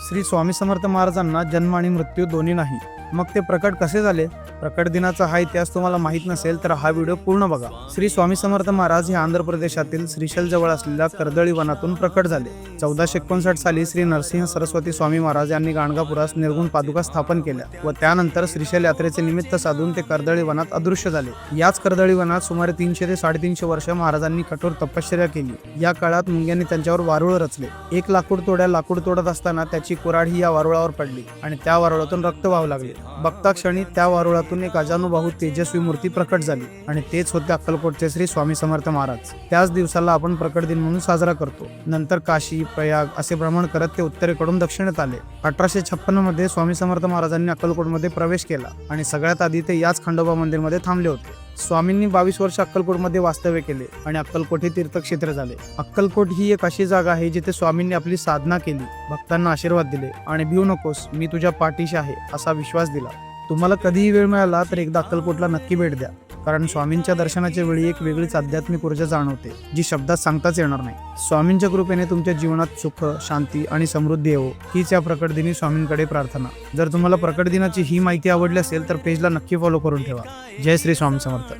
श्री स्वामी समर्थ महाराजांना जन्म आणि मृत्यू दोन्ही नाही, मग ते प्रकट कसे झाले? प्रकट दिनाचा हा इतिहास तुम्हाला माहित नसेल तर हा व्हिडिओ पूर्ण बघा. श्री स्वामी समर्थ महाराज हे आंध्र प्रदेशातील श्रीशैल जवळ असलेल्या कर्दळी वनातून प्रकट झाले. 1459 साली श्री नरसिंह सरस्वती स्वामी महाराज यांनी गाणगापुरास निर्गुण पादुका स्थापन केल्या व त्यानंतर श्रीशैल यात्रेचे निमित्त साधून ते कर्दळी वनात अदृश्य झाले. याच कर्दळी वनात सुमारे 300 ते 350 वर्ष महाराजांनी कठोर तपश्चर्या केली. या काळात मुंग्यांनी त्यांच्यावर वारुळ रचले. एक लाकूड तोडत असताना त्याची कुऱ्हाड ही या वारुळावर पडली आणि त्या वारुळातून रक्त वाहू लागले. बघता क्षणी त्या वारुळातून एक अजानुबाहू तेजस्वी मूर्ती प्रकट झाली आणि तेच होते अक्कलकोटचे श्री स्वामी समर्थ महाराज. त्याच दिवसाला आपण प्रकट दिन म्हणून साजरा करतो. नंतर काशी, प्रयाग असे भ्रमण करत ते उत्तरेकडून दक्षिणेत आले. 1856 मध्ये स्वामी समर्थ महाराजांनी अक्कलकोटमध्ये प्रवेश केला आणि सगळ्यात आधी ते याच खंडोबा मंदिरमध्ये थांबले होते. स्वामींनी 22 वर्ष अक्कलकोटमध्ये वास्तव्य केले आणि अक्कलकोट हे तीर्थक्षेत्र झाले. अक्कलकोट ही एक अशी जागा आहे जिथे स्वामींनी आपली साधना केली, भक्तांना आशीर्वाद दिले आणि भिवू नकोस, मी तुझ्या पाठीशी आहे असा विश्वास दिला. तुम्हाला कधीही वेळ मिळाला तर एकदा अक्कलकोटला नक्की भेट द्या, कारण स्वामींच्या दर्शनाच्या वेळी एक वेगळीच आध्यात्मिक ऊर्जा जाणवते जी शब्दात सांगताच येणार नाही. स्वामींच्या कृपेने तुमच्या जीवनात सुख, शांती आणि समृद्धी येवो हीच या प्रकट दिनी स्वामींकडे प्रार्थना. जर तुम्हाला प्रकट दिनाची ही माहिती आवडली असेल तर पेजला नक्की फॉलो करून ठेवा. जय श्री स्वामी समर्थ.